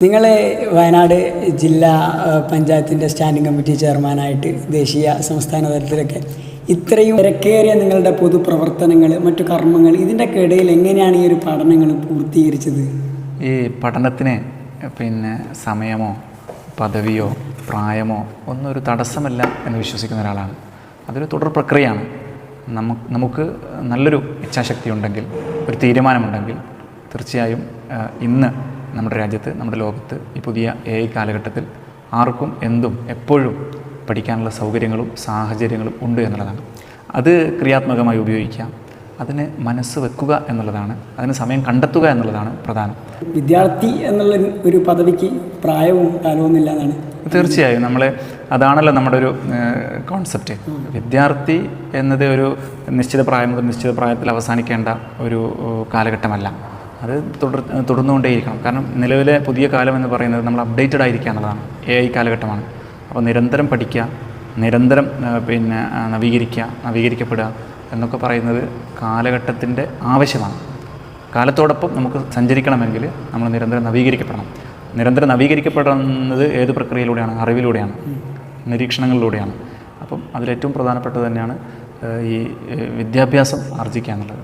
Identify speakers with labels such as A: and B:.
A: നിങ്ങളെ വയനാട് ജില്ലാ പഞ്ചായത്തിൻ്റെ സ്റ്റാൻഡിംഗ് കമ്മിറ്റി ചെയർമാനായിട്ട് ദേശീയ സംസ്ഥാന തലത്തിലൊക്കെ ഇത്രയും തിരക്കേറിയ നിങ്ങളുടെ പൊതുപ്രവർത്തനങ്ങൾ മറ്റു കർമ്മങ്ങൾ ഇതിൻ്റെയൊക്കെ ഇടയിൽ എങ്ങനെയാണ് ഈ ഒരു പഠനങ്ങൾ പൂർത്തീകരിച്ചത്?
B: ഈ പഠനത്തിന് സമയമോ പദവിയോ പ്രായമോ ഒന്നും ഒരു തടസ്സമല്ല എന്ന് വിശ്വസിക്കുന്ന ഒരാളാണ്. അതൊരു തുടർ പ്രക്രിയയാണ്. നമുക്ക് നല്ലൊരു ഇച്ഛാശക്തി ഉണ്ടെങ്കിൽ, ഒരു തീരുമാനമുണ്ടെങ്കിൽ തീർച്ചയായും ഇന്ന് നമ്മുടെ രാജ്യത്ത്, നമ്മുടെ ലോകത്ത് ഈ പുതിയ AI കാലഘട്ടത്തിൽ ആർക്കും എന്തും എപ്പോഴും പഠിക്കാനുള്ള സൗകര്യങ്ങളും സാഹചര്യങ്ങളും ഉണ്ട് എന്നുള്ളതാണ്. അത് ക്രിയാത്മകമായി ഉപയോഗിക്കാം, അതിന് മനസ്സ് വെക്കുക എന്നുള്ളതാണ്, അതിന് സമയം കണ്ടെത്തുക എന്നുള്ളതാണ് പ്രധാനം.
A: വിദ്യാർത്ഥി എന്നുള്ള ഒരു പദവിക്ക് പ്രായവും കാലവുമില്ല എന്നാണ്.
B: തീർച്ചയായും അതാണല്ലോ നമ്മുടെ ഒരു കോൺസെപ്റ്റ്. വിദ്യാർത്ഥി എന്നത് ഒരു നിശ്ചിത പ്രായം മുതൽ നിശ്ചിത പ്രായത്തിൽ അവസാനിക്കേണ്ട ഒരു കാലഘട്ടമല്ല. അത് തുടർന്നുകൊണ്ടേയിരിക്കണം. കാരണം നിലവിലെ പുതിയ കാലം എന്ന് പറയുന്നത് നമ്മൾ അപ്ഡേറ്റഡ് ആയിരിക്കുക എന്നുള്ളതാണ്. AI കാലഘട്ടമാണ്. അപ്പോൾ നിരന്തരം പഠിക്കുക, നിരന്തരം നവീകരിക്കപ്പെടുക എന്നൊക്കെ പറയുന്നത് കാലഘട്ടത്തിൻ്റെ ആവശ്യമാണ്. കാലത്തോടൊപ്പം നമുക്ക് സഞ്ചരിക്കണമെങ്കിൽ നമ്മൾ നിരന്തരം നവീകരിക്കപ്പെടണം. നിരന്തരം നവീകരിക്കപ്പെടുന്നത് ഏത് പ്രക്രിയയിലൂടെയാണ്? അറിവിലൂടെയാണ്, നിരീക്ഷണങ്ങളിലൂടെയാണ്. അപ്പം അതിലേറ്റവും പ്രധാനപ്പെട്ടത് തന്നെയാണ് ഈ വിദ്യാഭ്യാസം ആർജിക്കുക എന്നുള്ളത്.